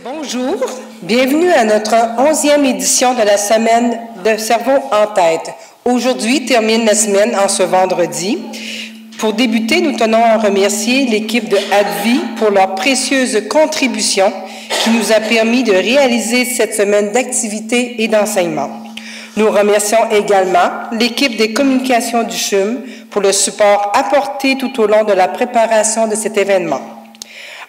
Bonjour, bienvenue à notre 11e édition de la semaine de Cerveau en tête. Aujourd'hui termine la semaine en ce vendredi. Pour débuter, nous tenons à remercier l'équipe de ADVI pour leur précieuse contribution qui nous a permis de réaliser cette semaine d'activités et d'enseignement. Nous remercions également l'équipe des communications du CHUM pour le support apporté tout au long de la préparation de cet événement.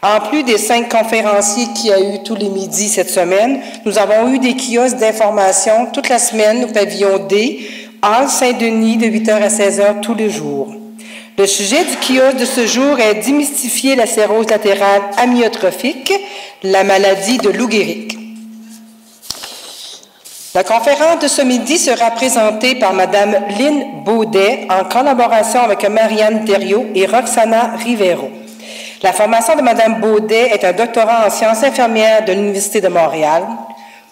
En plus des 5 conférenciers qu'il y a eu tous les midis cette semaine, nous avons eu des kiosques d'information toute la semaine au pavillon D, Hall Saint-Denis, de 8h à 16h tous les jours. Le sujet du kiosque de ce jour est démystifier la sclérose latérale amyotrophique, la maladie de Lou Gehrig. La conférence de ce midi sera présentée par Mme Lynn Baudet en collaboration avec Marianne Thériault et Roxana Rivero. La formation de Mme Baudet est un doctorat en sciences infirmières de l'Université de Montréal,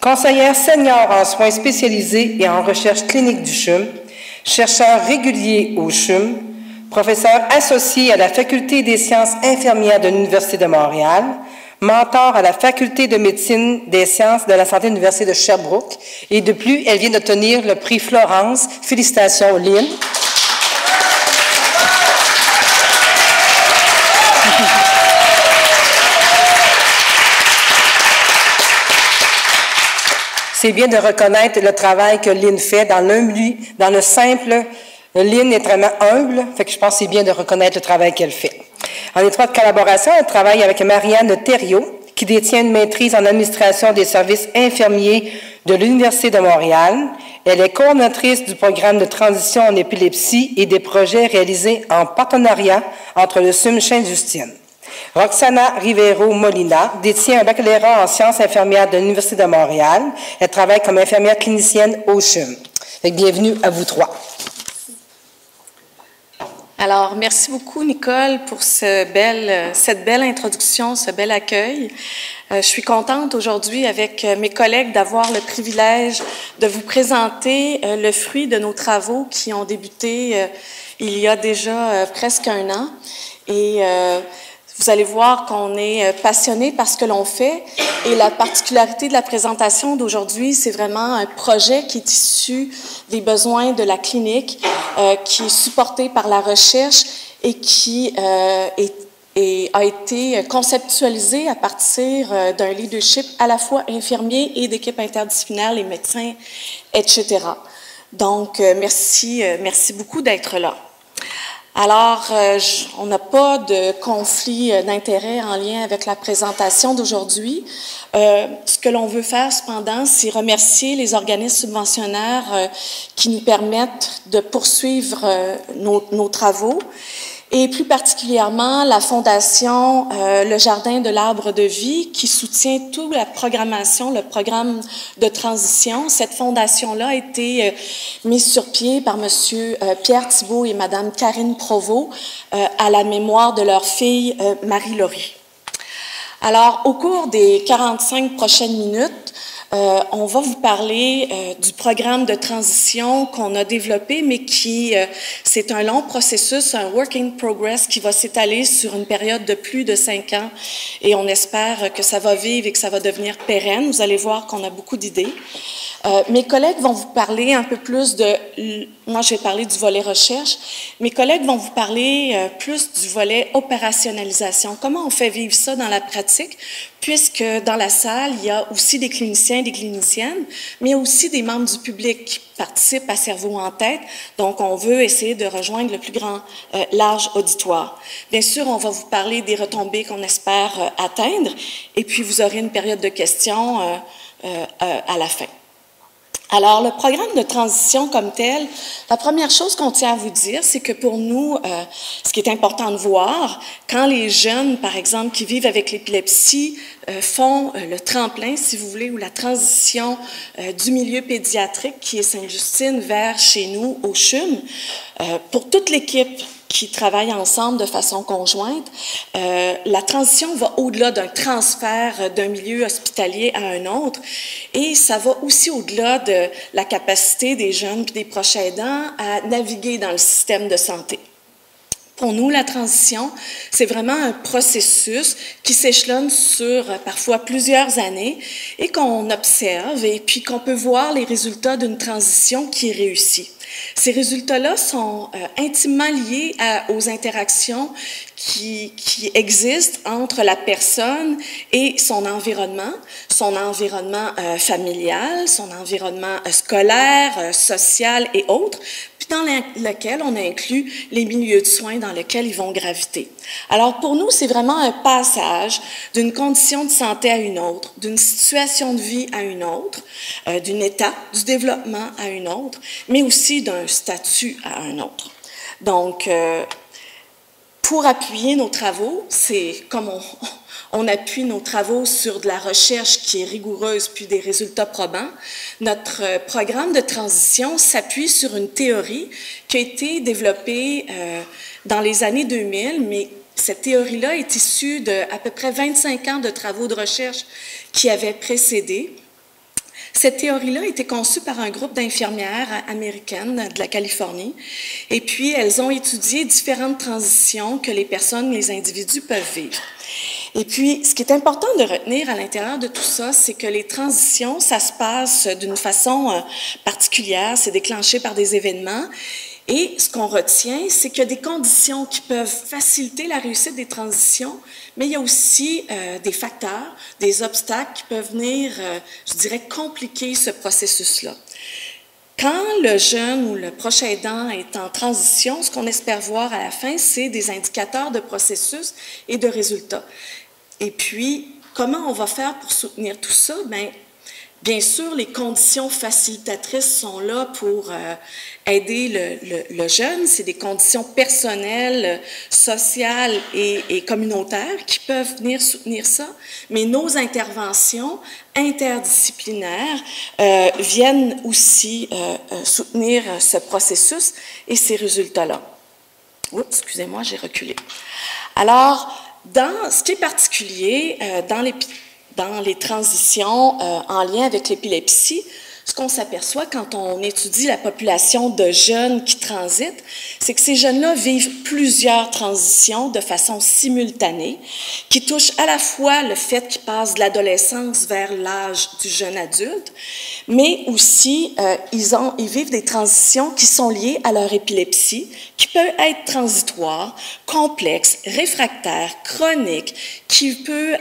conseillère senior en soins spécialisés et en recherche clinique du CHUM, chercheur régulier au CHUM, professeur associé à la Faculté des sciences infirmières de l'Université de Montréal, mentor à la Faculté de médecine des sciences de la santé de l'Université de Sherbrooke, et de plus, elle vient d'obtenir le prix Florence. Félicitations, Lynn. C'est bien de reconnaître le travail que Lynn fait dans le simple. Lynn est vraiment humble, fait que je pense que c'est bien de reconnaître le travail qu'elle fait. En étroite collaboration, elle travaille avec Marianne Thériault, qui détient une maîtrise en administration des services infirmiers de l'Université de Montréal. Elle est coordonnatrice du programme de transition en épilepsie et des projets réalisés en partenariat entre le CHUM Sainte-Justine. Roxana Rivero Molina détient un baccalauréat en sciences infirmières de l'Université de Montréal. Elle travaille comme infirmière clinicienne au CHUM. Bienvenue à vous trois. Alors, merci beaucoup, Nicole, pour cette belle introduction, ce bel accueil. Je suis contente aujourd'hui, avec mes collègues, d'avoir le privilège de vous présenter le fruit de nos travaux qui ont débuté il y a déjà presque un an. Et vous allez voir qu'on est passionné par ce que l'on fait. Et la particularité de la présentation d'aujourd'hui, c'est vraiment un projet qui est issu des besoins de la clinique, qui est supporté par la recherche et qui a été conceptualisé à partir d'un leadership à la fois infirmier et d'équipe interdisciplinaire, les médecins, etc. Donc, merci beaucoup d'être là. Alors, on n'a pas de conflit d'intérêt en lien avec la présentation d'aujourd'hui. Ce que l'on veut faire, cependant, c'est remercier les organismes subventionnaires qui nous permettent de poursuivre nos travaux, et plus particulièrement la Fondation Le Jardin de l'Arbre de Vie, qui soutient toute la programmation, le programme de transition. Cette fondation-là a été mise sur pied par M. Pierre Thibault et Mme Karine Provost à la mémoire de leur fille Marie-Laurie. Alors, au cours des 45 prochaines minutes, on va vous parler du programme de transition qu'on a développé, mais qui, c'est un long processus, un work in progress qui va s'étaler sur une période de plus de 5 ans, et on espère que ça va vivre et que ça va devenir pérenne. Vous allez voir qu'on a beaucoup d'idées. Mes collègues vont vous parler un peu plus moi je vais parler du volet recherche, mes collègues vont vous parler plus du volet opérationnalisation. Comment on fait vivre ça dans la pratique, puisque dans la salle, il y a aussi des cliniciens et des cliniciennes, mais il y a aussi des membres du public qui participent à Cerveau en tête, donc on veut essayer de rejoindre le plus grand, large auditoire. Bien sûr, on va vous parler des retombées qu'on espère atteindre, et puis vous aurez une période de questions à la fin. Alors, le programme de transition comme tel, la première chose qu'on tient à vous dire, c'est que pour nous, ce qui est important de voir, quand les jeunes, par exemple, qui vivent avec l'épilepsie, font le tremplin, si vous voulez, ou la transition du milieu pédiatrique, qui est Sainte-Justine, vers chez nous, au CHUM, pour toute l'équipe qui travaillent ensemble de façon conjointe, la transition va au-delà d'un transfert d'un milieu hospitalier à un autre, et ça va aussi au-delà de la capacité des jeunes et des proches aidants à naviguer dans le système de santé. Pour nous, la transition, c'est vraiment un processus qui s'échelonne sur parfois plusieurs années et qu'on observe et puis qu'on peut voir les résultats d'une transition qui est réussie. Ces résultats-là sont intimement liés aux interactions qui existent entre la personne et son environnement familial, son environnement scolaire, social et autres, puis dans lequel on inclut les milieux de soins dans lesquels ils vont graviter. Alors pour nous, c'est vraiment un passage d'une condition de santé à une autre, d'une situation de vie à une autre, d'une étape du développement à une autre, mais aussi d'un statut à un autre. Donc, pour appuyer nos travaux, c'est comme on appuie nos travaux sur de la recherche qui est rigoureuse puis des résultats probants. Notre programme de transition s'appuie sur une théorie qui a été développée dans les années 2000, mais cette théorie-là est issue d'à peu près 25 ans de travaux de recherche qui avaient précédé. Cette théorie-là a été conçue par un groupe d'infirmières américaines de la Californie, et puis elles ont étudié différentes transitions que les personnes, les individus peuvent vivre. Et puis, ce qui est important de retenir à l'intérieur de tout ça, c'est que les transitions, ça se passe d'une façon particulière, c'est déclenché par des événements. Et ce qu'on retient, c'est qu'il y a des conditions qui peuvent faciliter la réussite des transitions, mais il y a aussi des facteurs, des obstacles qui peuvent venir, je dirais, compliquer ce processus-là. Quand le jeune ou le proche aidant est en transition, ce qu'on espère voir à la fin, c'est des indicateurs de processus et de résultats. Et puis, comment on va faire pour soutenir tout ça? Bien sûr, les conditions facilitatrices sont là pour aider le jeune. C'est des conditions personnelles, sociales et communautaires qui peuvent venir soutenir ça. Mais nos interventions interdisciplinaires viennent aussi soutenir ce processus et ces résultats-là. Oups, excusez-moi, j'ai reculé. Alors, dans ce qui est particulier, dans les transitions en lien avec l'épilepsie, ce qu'on s'aperçoit quand on étudie la population de jeunes qui transitent, c'est que ces jeunes-là vivent plusieurs transitions de façon simultanée, qui touchent à la fois le fait qu'ils passent de l'adolescence vers l'âge du jeune adulte, mais aussi ils vivent des transitions qui sont liées à leur épilepsie, qui peut être transitoire, complexe, réfractaire, chronique, qui peut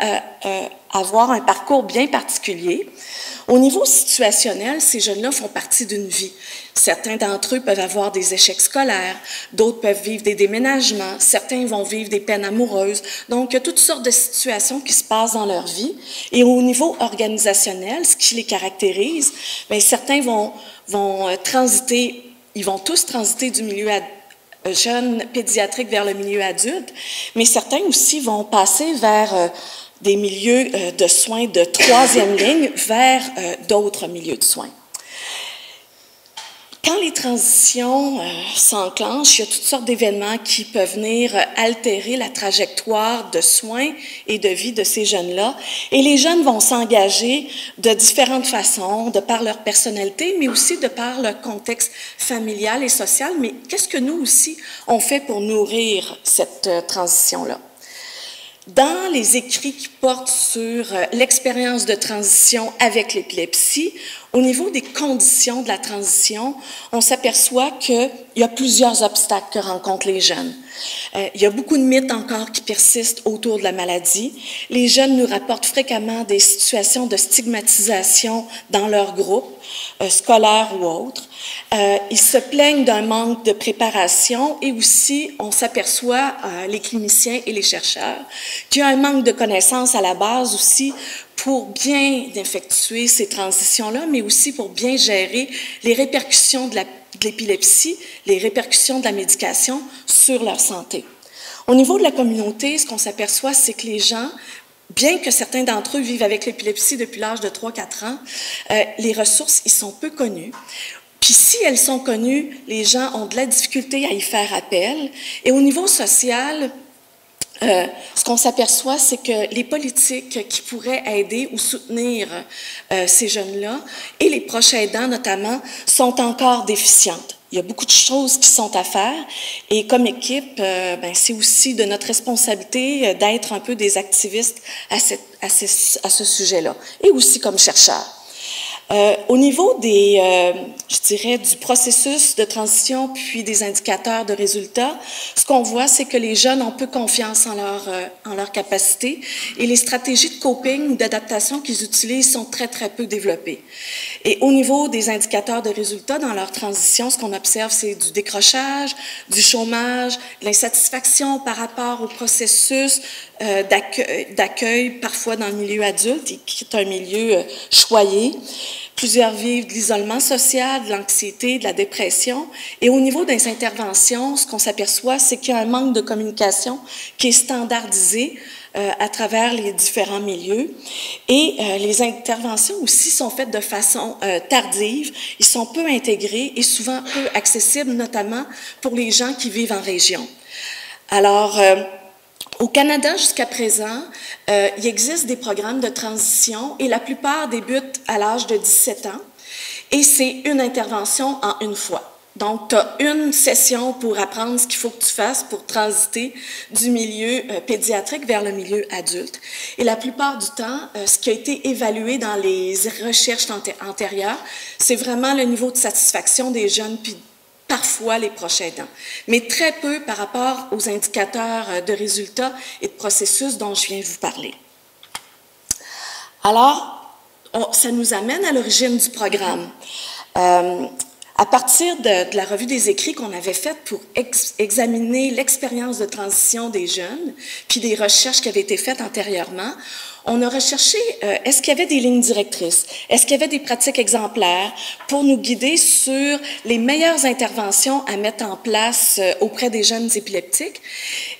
avoir un parcours bien particulier. Au niveau situationnel, ces jeunes-là font partie d'une vie. Certains d'entre eux peuvent avoir des échecs scolaires, d'autres peuvent vivre des déménagements, certains vont vivre des peines amoureuses. Donc, il y a toutes sortes de situations qui se passent dans leur vie. Et au niveau organisationnel, ce qui les caractérise, bien, certains vont transiter, ils vont tous transiter du milieu jeune pédiatrique vers le milieu adulte, mais certains aussi vont passer vers des milieux de soins de troisième ligne vers d'autres milieux de soins. Quand les transitions s'enclenchent, il y a toutes sortes d'événements qui peuvent venir altérer la trajectoire de soins et de vie de ces jeunes-là. Et les jeunes vont s'engager de différentes façons, de par leur personnalité, mais aussi de par leur contexte familial et social. Mais qu'est-ce que nous aussi, on fait pour nourrir cette transition-là? Dans les écrits qui portent sur l'expérience de transition avec l'épilepsie, au niveau des conditions de la transition, on s'aperçoit qu'il y a plusieurs obstacles que rencontrent les jeunes. Il y a beaucoup de mythes encore qui persistent autour de la maladie. Les jeunes nous rapportent fréquemment des situations de stigmatisation dans leur groupe, scolaire ou autre. Ils se plaignent d'un manque de préparation et aussi, on s'aperçoit, les cliniciens et les chercheurs, qu'il y a un manque de connaissances à la base aussi pour bien effectuer ces transitions-là, mais aussi pour bien gérer les répercussions de l'épilepsie, les répercussions de la médication sur leur santé. Au niveau de la communauté, ce qu'on s'aperçoit, c'est que les gens, bien que certains d'entre eux vivent avec l'épilepsie depuis l'âge de 3-4 ans, les ressources, ils sont peu connues. Puis si elles sont connues, les gens ont de la difficulté à y faire appel. Et au niveau social, ce qu'on s'aperçoit, c'est que les politiques qui pourraient aider ou soutenir ces jeunes-là, et les proches aidants notamment, sont encore déficientes. Il y a beaucoup de choses qui sont à faire et comme équipe, c'est aussi de notre responsabilité d'être un peu des activistes à ce sujet-là et aussi comme chercheurs. Au niveau je dirais, du processus de transition puis des indicateurs de résultats, ce qu'on voit, c'est que les jeunes ont peu confiance en leur capacité et les stratégies de coping ou d'adaptation qu'ils utilisent sont très, très peu développées. Et au niveau des indicateurs de résultats dans leur transition, ce qu'on observe, c'est du décrochage, du chômage, de l'insatisfaction par rapport au processus d'accueil, parfois dans le milieu adulte, qui est un milieu choyé. Plusieurs vivent de l'isolement social, de l'anxiété, de la dépression. Et au niveau des interventions, ce qu'on s'aperçoit, c'est qu'il y a un manque de communication qui est standardisé à travers les différents milieux. Et les interventions aussi sont faites de façon tardive. Ils sont peu intégrés et souvent peu accessibles, notamment pour les gens qui vivent en région. Alors, au Canada, jusqu'à présent, il existe des programmes de transition et la plupart débutent à l'âge de 17 ans et c'est une intervention en une fois. Donc, tu as une session pour apprendre ce qu'il faut que tu fasses pour transiter du milieu pédiatrique vers le milieu adulte. Et la plupart du temps, ce qui a été évalué dans les recherches antérieures, c'est vraiment le niveau de satisfaction des jeunes puis parfois les proches aidants, mais très peu par rapport aux indicateurs de résultats et de processus dont je viens de vous parler. Alors, ça nous amène à l'origine du programme. À partir de la revue des écrits qu'on avait faite pour examiner l'expérience de transition des jeunes, puis des recherches qui avaient été faites antérieurement, on a recherché, est-ce qu'il y avait des lignes directrices? Est-ce qu'il y avait des pratiques exemplaires pour nous guider sur les meilleures interventions à mettre en place auprès des jeunes épileptiques?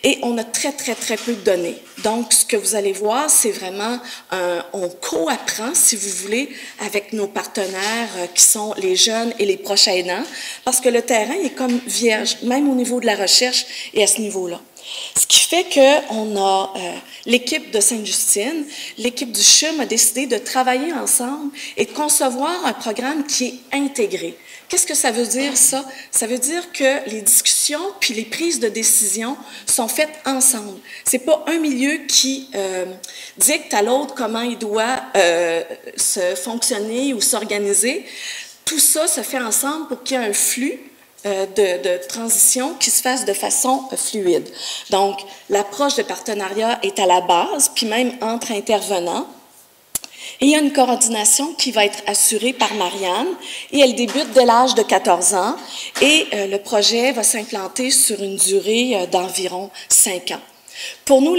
Et on a très, très, très peu de données. Donc, ce que vous allez voir, c'est vraiment, on co-apprend, si vous voulez, avec nos partenaires qui sont les jeunes et les proches aidants, parce que le terrain est comme vierge, même au niveau de la recherche et à ce niveau-là. Ce qui fait qu'on a l'équipe de Sainte-Justine, l'équipe du CHUM a décidé de travailler ensemble et de concevoir un programme qui est intégré. Qu'est-ce que ça veut dire, ça? Ça veut dire que les discussions puis les prises de décision sont faites ensemble. C'est pas un milieu qui dicte à l'autre comment il doit se fonctionner ou s'organiser. Tout ça se fait ensemble pour qu'il y ait un flux de transition qui se fasse de façon fluide. Donc, l'approche de partenariat est à la base, puis même entre intervenants. Et il y a une coordination qui va être assurée par Marianne et elle débute dès l'âge de 14 ans et le projet va s'implanter sur une durée d'environ 5 ans. Pour nous,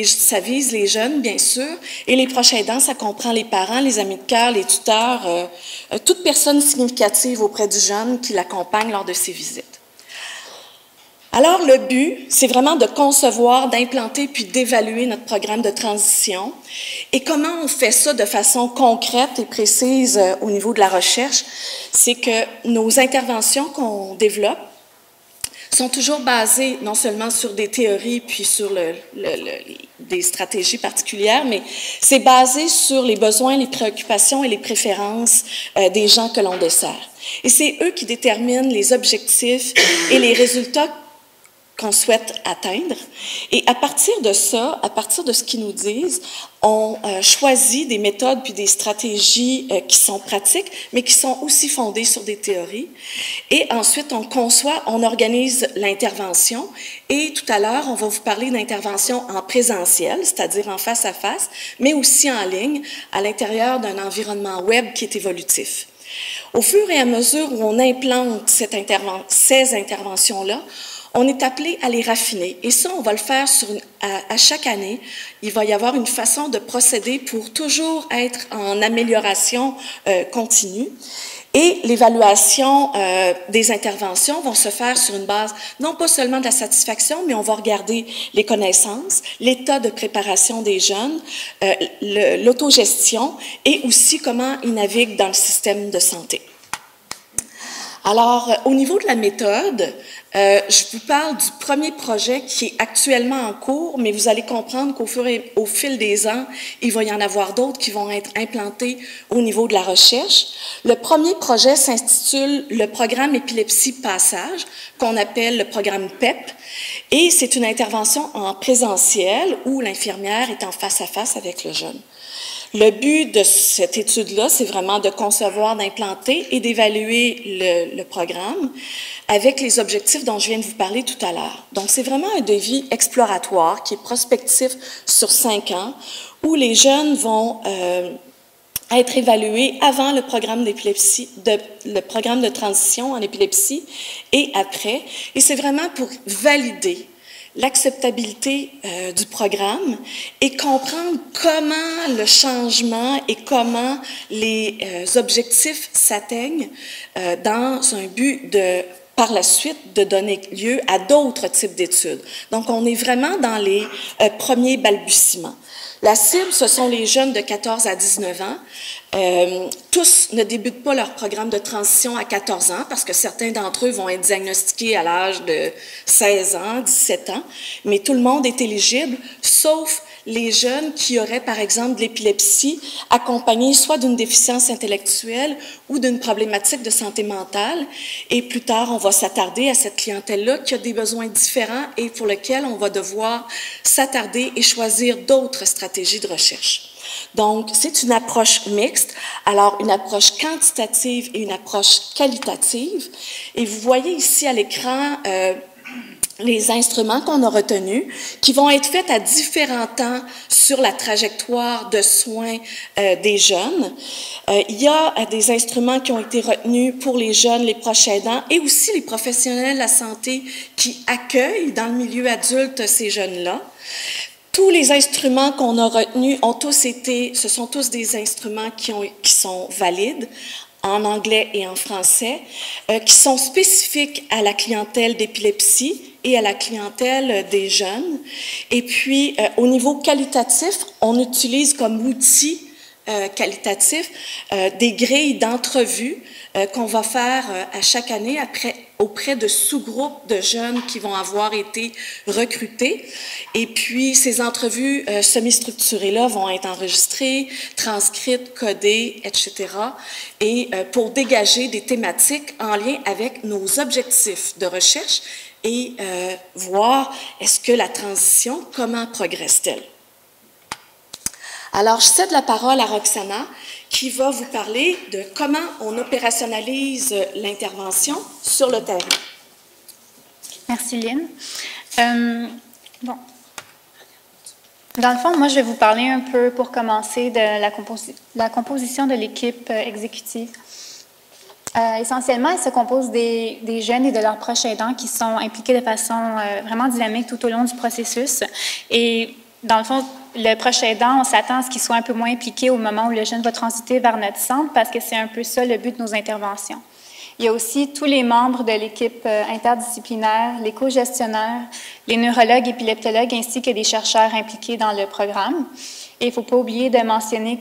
ça vise les jeunes, bien sûr, et les proches aidants, ça comprend les parents, les amis de cœur, les tuteurs, toute personne significative auprès du jeune qui l'accompagne lors de ses visites. Alors, le but, c'est vraiment de concevoir, d'implanter puis d'évaluer notre programme de transition. Et comment on fait ça de façon concrète et précise au niveau de la recherche? C'est que nos interventions qu'on développe sont toujours basées non seulement sur des théories puis sur des stratégies particulières, mais c'est basé sur les besoins, les préoccupations et les préférences des gens que l'on dessert. Et c'est eux qui déterminent les objectifs et les résultats qu'on souhaite atteindre. Et à partir de ça, à partir de ce qu'ils nous disent, on choisit des méthodes puis des stratégies qui sont pratiques, mais qui sont aussi fondées sur des théories. Et ensuite, on organise l'intervention. Et tout à l'heure, on va vous parler d'intervention en présentiel, c'est-à-dire en face à face, mais aussi en ligne, à l'intérieur d'un environnement web qui est évolutif. Au fur et à mesure où on implante ces interventions-là, on est appelé à les raffiner. Et ça, on va le faire à chaque année. Il va y avoir une façon de procéder pour toujours être en amélioration continue. Et l'évaluation des interventions vont se faire sur une base non pas seulement de la satisfaction, mais on va regarder les connaissances, l'état de préparation des jeunes, l'autogestion et aussi comment ils naviguent dans le système de santé. Alors, au niveau de la méthode, je vous parle du premier projet qui est actuellement en cours, mais vous allez comprendre au fil des ans, il va y en avoir d'autres qui vont être implantés au niveau de la recherche. Le premier projet s'intitule le programme Épilepsie Passage, qu'on appelle le programme PEP, et c'est une intervention en présentiel où l'infirmière est en face à face avec le jeune. Le but de cette étude-là, c'est vraiment de concevoir, d'implanter et d'évaluer le programme avec les objectifs dont je viens de vous parler tout à l'heure. Donc, c'est vraiment un devis exploratoire qui est prospectif sur 5 ans, où les jeunes vont être évalués avant le programme d'épilepsie, le programme de transition en épilepsie et après. Et c'est vraiment pour valider l'acceptabilité du programme et comprendre comment le changement et comment les objectifs s'atteignent dans un but de, par la suite, de donner lieu à d'autres types d'études. Donc, on est vraiment dans les premiers balbutiements. La cible, ce sont les jeunes de 14 à 19 ans. Tous ne débutent pas leur programme de transition à 14 ans parce que certains d'entre eux vont être diagnostiqués à l'âge de 16 ans, 17 ans, mais tout le monde est éligible, sauf les jeunes qui auraient, par exemple, de l'épilepsie accompagnée soit d'une déficience intellectuelle ou d'une problématique de santé mentale. Et plus tard, on va s'attarder à cette clientèle-là qui a des besoins différents et pour lesquels on va devoir s'attarder et choisir d'autres stratégies de recherche. Donc, c'est une approche mixte, alors une approche quantitative et une approche qualitative. Et vous voyez ici à l'écran les instruments qu'on a retenus, qui vont être faits à différents temps sur la trajectoire de soins des jeunes. Il y a des instruments qui ont été retenus pour les jeunes, les proches aidants et aussi les professionnels de la santé qui accueillent dans le milieu adulte ces jeunes-là. Tous les instruments qu'on a retenus ce sont tous des instruments qui sont valides en anglais et en français, qui sont spécifiques à la clientèle d'épilepsie et à la clientèle des jeunes. Et puis, au niveau qualitatif, on utilise comme outil qualitatif des grilles d'entrevue qu'on va faire à chaque année auprès de sous-groupes de jeunes qui vont avoir été recrutés. Et puis, ces entrevues semi-structurées-là vont être enregistrées, transcrites, codées, etc. Et pour dégager des thématiques en lien avec nos objectifs de recherche et voir est-ce que la transition, comment progresse-t-elle? Alors, je cède la parole à Roxana, qui va vous parler de comment on opérationnalise l'intervention sur le terrain. Merci, Lynn. Bon. Dans le fond, moi, je vais vous parler un peu, pour commencer, de la composition de l'équipe exécutive. Essentiellement, elle se compose des jeunes et de leurs proches aidants qui sont impliqués de façon vraiment dynamique tout au long du processus. Et dans le fond, le proche aidant, on s'attend à ce qu'il soit un peu moins impliqué au moment où le jeune va transiter vers notre centre parce que c'est un peu ça le but de nos interventions. Il y a aussi tous les membres de l'équipe interdisciplinaire, les co-gestionnaires, les neurologues, épileptologues ainsi que des chercheurs impliqués dans le programme. Et il ne faut pas oublier de mentionner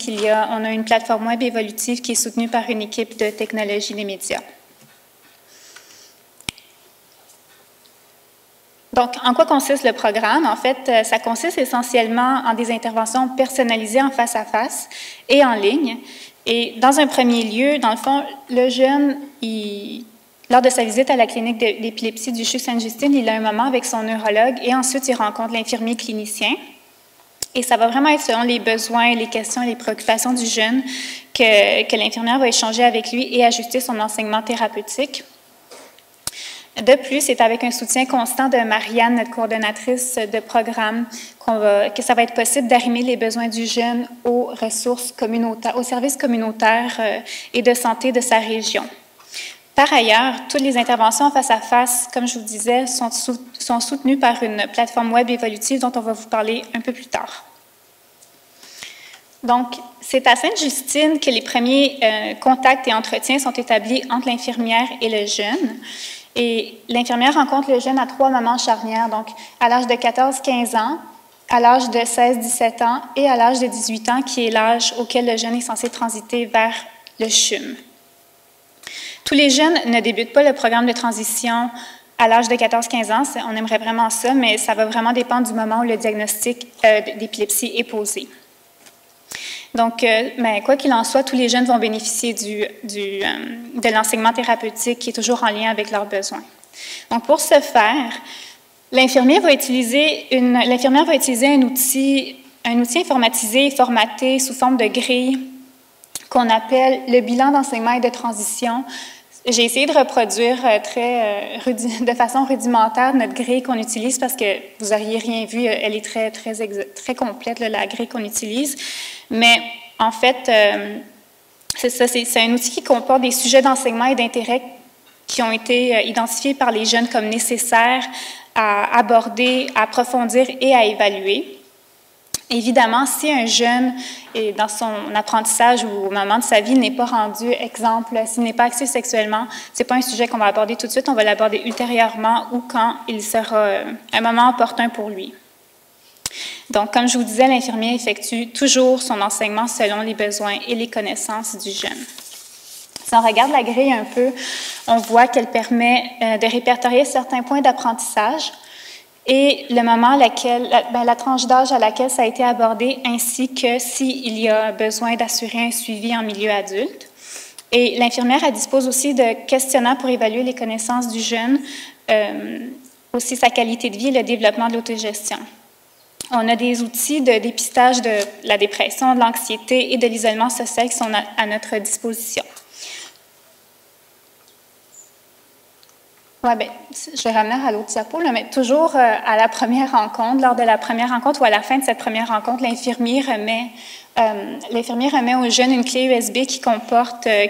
on a une plateforme web évolutive qui est soutenue par une équipe de technologie des médias. Donc, en quoi consiste le programme? En fait, ça consiste essentiellement en des interventions personnalisées en face-à-face et en ligne. Et dans un premier lieu, dans le fond, le jeune, lors de sa visite à la clinique d'épilepsie du CHU Sainte-Justine, il a un moment avec son neurologue et ensuite il rencontre l'infirmier clinicien. Et ça va vraiment être selon les besoins, les questions et les préoccupations du jeune que l'infirmière va échanger avec lui et ajuster son enseignement thérapeutique. De plus, c'est avec un soutien constant de Marianne, notre coordonnatrice de programme, que ça va être possible d'arrimer les besoins du jeune aux ressources communautaires, aux services communautaires et de santé de sa région. Par ailleurs, toutes les interventions en face-à-face, comme je vous disais, sont soutenues par une plateforme web évolutive dont on va vous parler un peu plus tard. Donc, c'est à Sainte-Justine que les premiers contacts et entretiens sont établis entre l'infirmière et le jeune. Et l'infirmière rencontre le jeune à 3 moments charnières, donc à l'âge de 14-15 ans, à l'âge de 16-17 ans et à l'âge de 18 ans, qui est l'âge auquel le jeune est censé transiter vers le CHUM. Tous les jeunes ne débutent pas le programme de transition à l'âge de 14-15 ans. On aimerait vraiment ça, mais ça va vraiment dépendre du moment où le diagnostic d'épilepsie est posé. Donc, mais quoi qu'il en soit, tous les jeunes vont bénéficier de l'enseignement thérapeutique qui est toujours en lien avec leurs besoins. Donc, pour ce faire, l'infirmière va utiliser un outil informatisé et formaté sous forme de grille qu'on appelle le bilan d'enseignement et de transition. J'ai essayé de reproduire de façon rudimentaire notre grille qu'on utilise parce que vous n'auriez rien vu. Elle est très complète, la grille qu'on utilise. Mais en fait, c'est ça, c'est un outil qui comporte des sujets d'enseignement et d'intérêt qui ont été identifiés par les jeunes comme nécessaires à aborder, à approfondir et à évaluer. Évidemment, si un jeune, dans son apprentissage ou au moment de sa vie, n'est pas rendu, exemple, s'il n'est pas axé sexuellement, ce n'est pas un sujet qu'on va aborder tout de suite, on va l'aborder ultérieurement ou quand il sera un moment opportun pour lui. Donc, comme je vous disais, l'infirmier effectue toujours son enseignement selon les besoins et les connaissances du jeune. Si on regarde la grille un peu, on voit qu'elle permet de répertorier certains points d'apprentissage et le moment la tranche d'âge à laquelle ça a été abordé, ainsi que s'il y a besoin d'assurer un suivi en milieu adulte. Et l'infirmière, elle dispose aussi de questionnaires pour évaluer les connaissances du jeune, aussi sa qualité de vie et le développement de l'autogestion. On a des outils de dépistage de la dépression, de l'anxiété et de l'isolement social qui sont à notre disposition. Oui, bien, je vais revenir à l'autre diapo, mais toujours à la première rencontre, lors de la première rencontre ou à la fin de cette première rencontre, l'infirmier remet aux jeunes une clé USB qui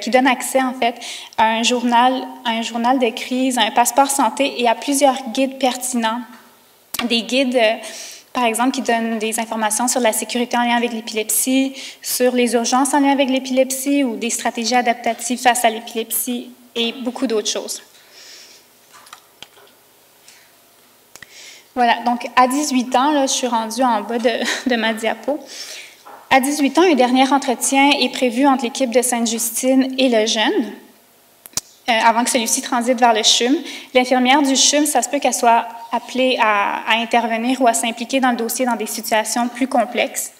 donne accès en fait à un journal de crise, à un passeport santé et à plusieurs guides pertinents. Des guides, par exemple, qui donnent des informations sur la sécurité en lien avec l'épilepsie, sur les urgences en lien avec l'épilepsie ou des stratégies adaptatives face à l'épilepsie et beaucoup d'autres choses. Voilà, donc à 18 ans, là, je suis rendue en bas de ma diapo. À 18 ans, un dernier entretien est prévu entre l'équipe de Sainte-Justine et le jeune, avant que celui-ci transite vers le CHUM. L'infirmière du CHUM, ça se peut qu'elle soit appelée à intervenir ou à s'impliquer dans le dossier dans des situations plus complexes.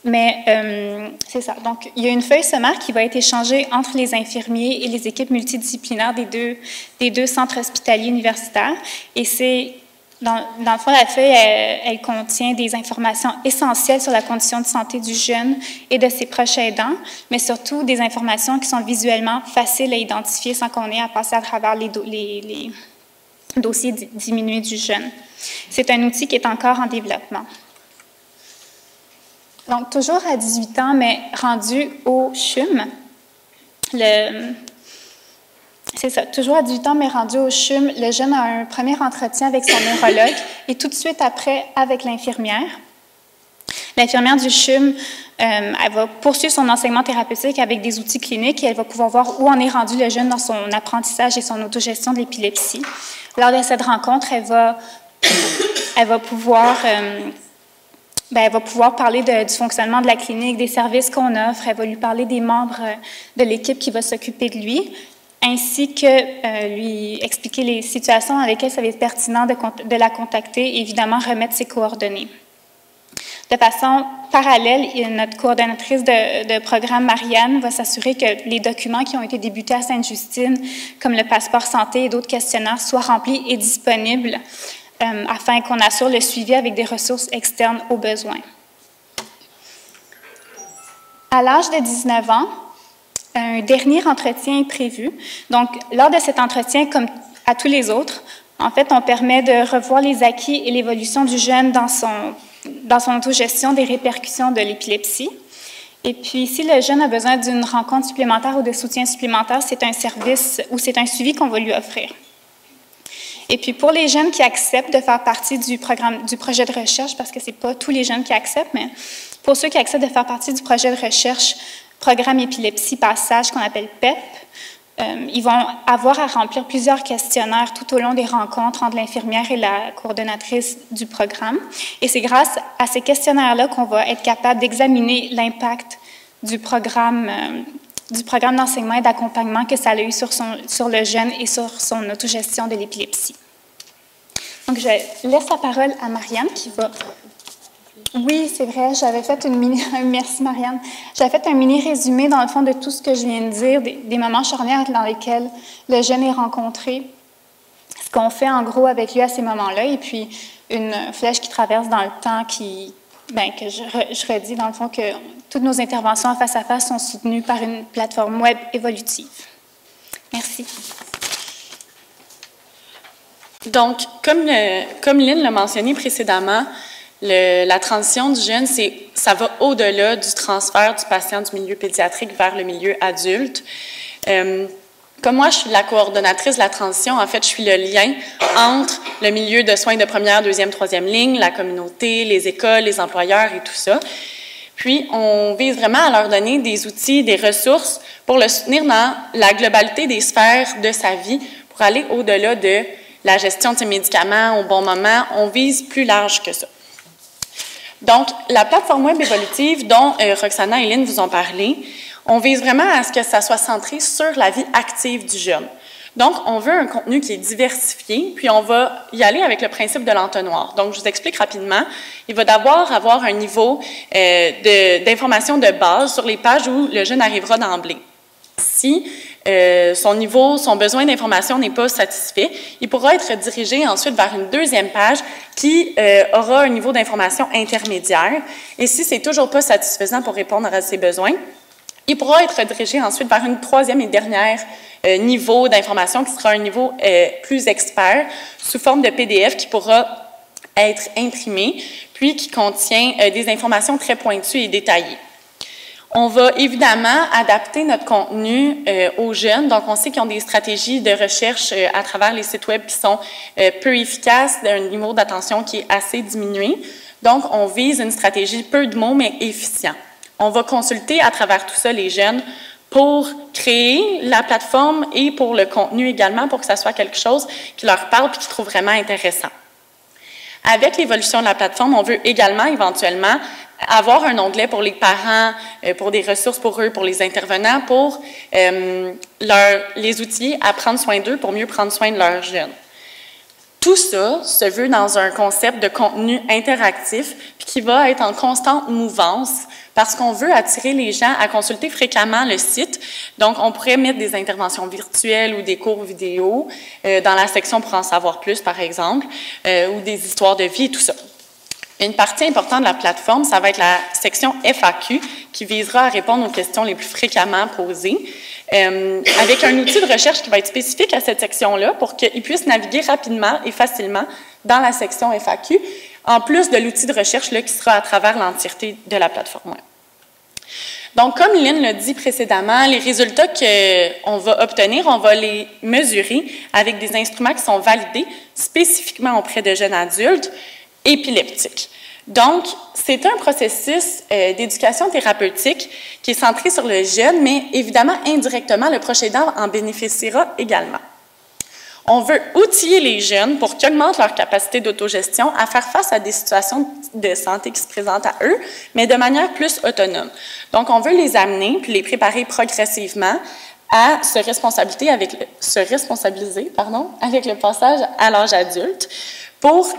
Mais c'est ça. Donc, il y a une feuille sommaire qui va être échangée entre les infirmiers et les équipes multidisciplinaires des deux centres hospitaliers universitaires. Et c'est dans le fond, la feuille, elle contient des informations essentielles sur la condition de santé du jeune et de ses proches aidants, mais surtout des informations qui sont visuellement faciles à identifier sans qu'on ait à passer à travers les dossiers diminués du jeune. C'est un outil qui est encore en développement. Donc, toujours à 18 ans, mais rendu au CHUM, c'est ça, toujours à 18 ans, mais rendu au CHUM, le jeune a un premier entretien avec son neurologue et tout de suite après avec l'infirmière. L'infirmière du CHUM, elle va poursuivre son enseignement thérapeutique avec des outils cliniques et elle va pouvoir voir où en est rendu le jeune dans son apprentissage et son autogestion de l'épilepsie. Lors de cette rencontre, elle va pouvoir parler du fonctionnement de la clinique, des services qu'on offre. Elle va lui parler des membres de l'équipe qui va s'occuper de lui, ainsi que lui expliquer les situations dans lesquelles ça va être pertinent de la contacter et évidemment remettre ses coordonnées. De façon parallèle, notre coordonnatrice de programme, Marianne, va s'assurer que les documents qui ont été débutés à Sainte-Justine, comme le passeport santé et d'autres questionnaires, soient remplis et disponibles afin qu'on assure le suivi avec des ressources externes aux besoins. À l'âge de 19 ans, un dernier entretien est prévu. Donc, lors de cet entretien, comme à tous les autres, en fait, on permet de revoir les acquis et l'évolution du jeune dans son autogestion des répercussions de l'épilepsie. Et puis, si le jeune a besoin d'une rencontre supplémentaire ou de soutien supplémentaire, c'est un service ou c'est un suivi qu'on va lui offrir. Et puis, pour les jeunes qui acceptent de faire partie du projet de recherche, parce que ce n'est pas tous les jeunes qui acceptent, mais pour ceux qui acceptent de faire partie du projet de recherche, programme épilepsie passage qu'on appelle PEP, ils vont avoir à remplir plusieurs questionnaires tout au long des rencontres entre l'infirmière et la coordonnatrice du programme. Et c'est grâce à ces questionnaires-là qu'on va être capable d'examiner l'impact du programme du programme d'enseignement et d'accompagnement que ça a eu sur le jeune et sur son autogestion de l'épilepsie. Donc, je laisse la parole à Marianne qui va... Oui, c'est vrai, j'avais fait une mini... Merci, Marianne. J'avais fait un mini résumé, dans le fond, de tout ce que je viens de dire, des moments charnières dans lesquels le jeune est rencontré, ce qu'on fait, en gros, avec lui à ces moments-là, et puis une flèche qui traverse dans le temps que je redis, dans le fond, que toutes nos interventions en face-à-face sont soutenues par une plateforme web évolutive. Merci. Donc, comme Lynn l'a mentionné précédemment, la transition du jeune, ça va au-delà du transfert du patient du milieu pédiatrique vers le milieu adulte. Comme moi, je suis la coordonnatrice de la transition, en fait, je suis le lien entre le milieu de soins de première, deuxième, troisième ligne, la communauté, les écoles, les employeurs et tout ça. Puis, on vise vraiment à leur donner des outils, des ressources pour le soutenir dans la globalité des sphères de sa vie, pour aller au-delà de la gestion de ses médicaments au bon moment. On vise plus large que ça. Donc, la plateforme web évolutive dont Roxana et Lynn vous ont parlé, on vise vraiment à ce que ça soit centré sur la vie active du jeune. Donc, on veut un contenu qui est diversifié, puis on va y aller avec le principe de l'entonnoir. Donc, je vous explique rapidement. Il va d'abord avoir un niveau d'information de base sur les pages où le jeune arrivera d'emblée. Si son besoin d'information n'est pas satisfait, il pourra être dirigé ensuite vers une deuxième page qui aura un niveau d'information intermédiaire. Et si c'est toujours pas satisfaisant pour répondre à ses besoins, il pourra être dirigé ensuite vers une troisième et dernière niveau d'information qui sera un niveau plus expert sous forme de PDF qui pourra être imprimé, puis qui contient des informations très pointues et détaillées. On va évidemment adapter notre contenu aux jeunes. Donc, on sait qu'ils ont des stratégies de recherche à travers les sites web qui sont peu efficaces, d'un niveau d'attention qui est assez diminué. Donc, on vise une stratégie peu de mots, mais efficient. On va consulter à travers tout ça les jeunes pour créer la plateforme et pour le contenu également, pour que ça soit quelque chose qui leur parle et qu'ils trouvent vraiment intéressant. Avec l'évolution de la plateforme, on veut également éventuellement avoir un onglet pour les parents, pour des ressources pour eux, pour les intervenants, pour les outiller à prendre soin d'eux pour mieux prendre soin de leurs jeunes. Tout ça se veut dans un concept de contenu interactif puis qui va être en constante mouvance parce qu'on veut attirer les gens à consulter fréquemment le site. Donc, on pourrait mettre des interventions virtuelles ou des cours vidéo dans la section pour en savoir plus, par exemple, ou des histoires de vie et tout ça. Une partie importante de la plateforme, ça va être la section FAQ qui visera à répondre aux questions les plus fréquemment posées, avec un outil de recherche qui va être spécifique à cette section-là pour qu'ils puissent naviguer rapidement et facilement dans la section FAQ, en plus de l'outil de recherche là, qui sera à travers l'entièreté de la plateforme. Donc, comme Lynn l'a dit précédemment, les résultats qu'on va obtenir, on va les mesurer avec des instruments qui sont validés spécifiquement auprès de jeunes adultes épileptiques. Donc, c'est un processus d'éducation thérapeutique qui est centré sur le jeune, mais évidemment, indirectement, le proche aidant en bénéficiera également. On veut outiller les jeunes pour qu'ils augmentent leur capacité d'autogestion à faire face à des situations de santé qui se présentent à eux, mais de manière plus autonome. Donc, on veut les amener puis les préparer progressivement à se responsabiliser avec le passage à l'âge adulte pour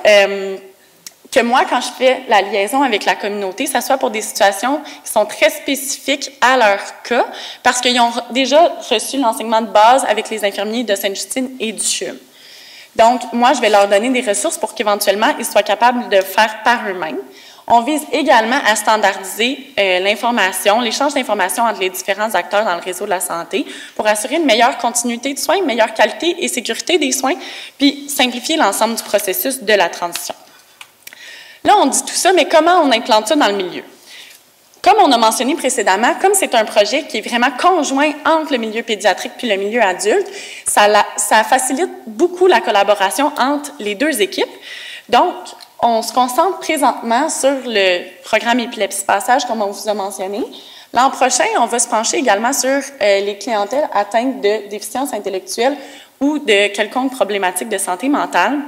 que moi, quand je fais la liaison avec la communauté, ça soit pour des situations qui sont très spécifiques à leur cas, parce qu'ils ont déjà reçu l'enseignement de base avec les infirmiers de Sainte-Justine et du CHUM. Donc, moi, je vais leur donner des ressources pour qu'éventuellement, ils soient capables de faire par eux-mêmes. On vise également à standardiser l'information, l'échange d'informations entre les différents acteurs dans le réseau de la santé pour assurer une meilleure continuité de soins, une meilleure qualité et sécurité des soins, puis simplifier l'ensemble du processus de la transition. Là, on dit tout ça, mais comment on implante ça dans le milieu? Comme on a mentionné précédemment, comme c'est un projet qui est vraiment conjoint entre le milieu pédiatrique puis le milieu adulte, ça facilite beaucoup la collaboration entre les deux équipes. Donc, on se concentre présentement sur le programme Épilepsie Passage, comme on vous a mentionné. L'an prochain, on va se pencher également sur les clientèles atteintes de déficience intellectuelle ou de quelconque problématique de santé mentale.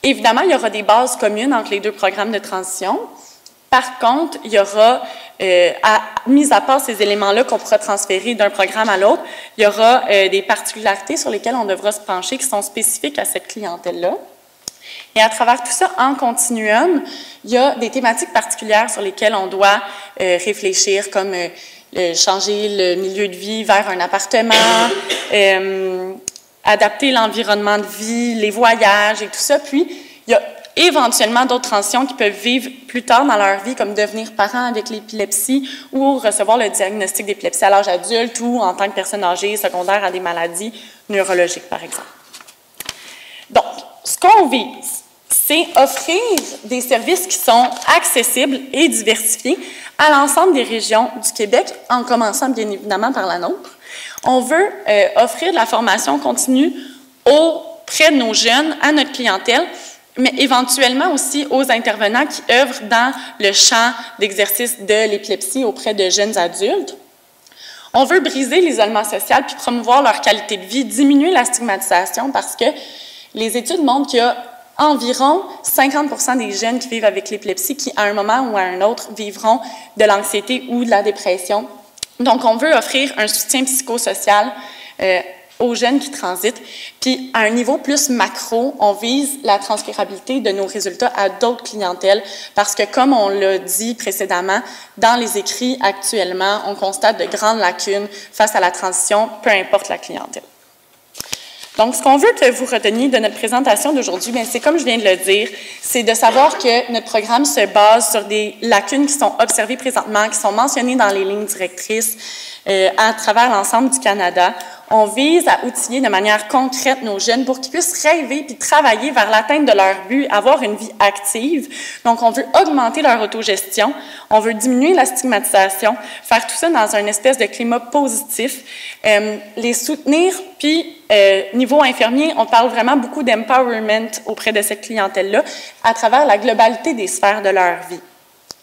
Évidemment, il y aura des bases communes entre les deux programmes de transition. Par contre, il y aura mis à part ces éléments-là qu'on pourra transférer d'un programme à l'autre, il y aura des particularités sur lesquelles on devra se pencher qui sont spécifiques à cette clientèle-là. Et à travers tout ça, en continuum, il y a des thématiques particulières sur lesquelles on doit réfléchir, comme changer le milieu de vie vers un appartement, adapter l'environnement de vie, les voyages et tout ça. Puis, il y a éventuellement d'autres transitions qui peuvent vivre plus tard dans leur vie, comme devenir parent avec l'épilepsie ou recevoir le diagnostic d'épilepsie à l'âge adulte ou en tant que personne âgée secondaire à des maladies neurologiques, par exemple. Donc, ce qu'on vise, c'est offrir des services qui sont accessibles et diversifiés à l'ensemble des régions du Québec, en commençant bien évidemment par la nôtre. On veut offrir de la formation continue auprès de nos jeunes, à notre clientèle, mais éventuellement aussi aux intervenants qui œuvrent dans le champ d'exercice de l'épilepsie auprès de jeunes adultes. On veut briser l'isolement social puis promouvoir leur qualité de vie, diminuer la stigmatisation parce que les études montrent qu'il y a environ 50% des jeunes qui vivent avec l'épilepsie qui, à un moment ou à un autre, vivront de l'anxiété ou de la dépression. Donc, on veut offrir un soutien psychosocial aux jeunes qui transitent. Puis, à un niveau plus macro, on vise la transférabilité de nos résultats à d'autres clientèles parce que, comme on l'a dit précédemment, dans les écrits actuellement, on constate de grandes lacunes face à la transition, peu importe la clientèle. Donc, ce qu'on veut que vous reteniez de notre présentation d'aujourd'hui, c'est comme je viens de le dire, c'est de savoir que notre programme se base sur des lacunes qui sont observées présentement, qui sont mentionnées dans les lignes directrices à travers l'ensemble du Canada. On vise à outiller de manière concrète nos jeunes pour qu'ils puissent rêver puis travailler vers l'atteinte de leur but, avoir une vie active. Donc, on veut augmenter leur autogestion, on veut diminuer la stigmatisation, faire tout ça dans un espèce de climat positif, les soutenir, puis niveau infirmier, on parle vraiment beaucoup d'empowerment auprès de cette clientèle-là à travers la globalité des sphères de leur vie.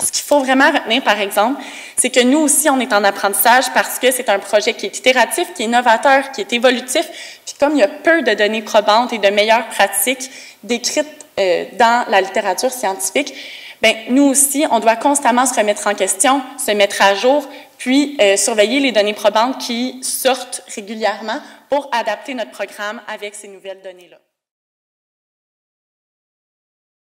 Ce qu'il faut vraiment retenir, par exemple, c'est que nous aussi, on est en apprentissage parce que c'est un projet qui est itératif, qui est novateur, qui est évolutif. Puis comme il y a peu de données probantes et de meilleures pratiques décrites dans la littérature scientifique, bien, nous aussi, on doit constamment se remettre en question, se mettre à jour, puis surveiller les données probantes qui sortent régulièrement pour adapter notre programme avec ces nouvelles données-là.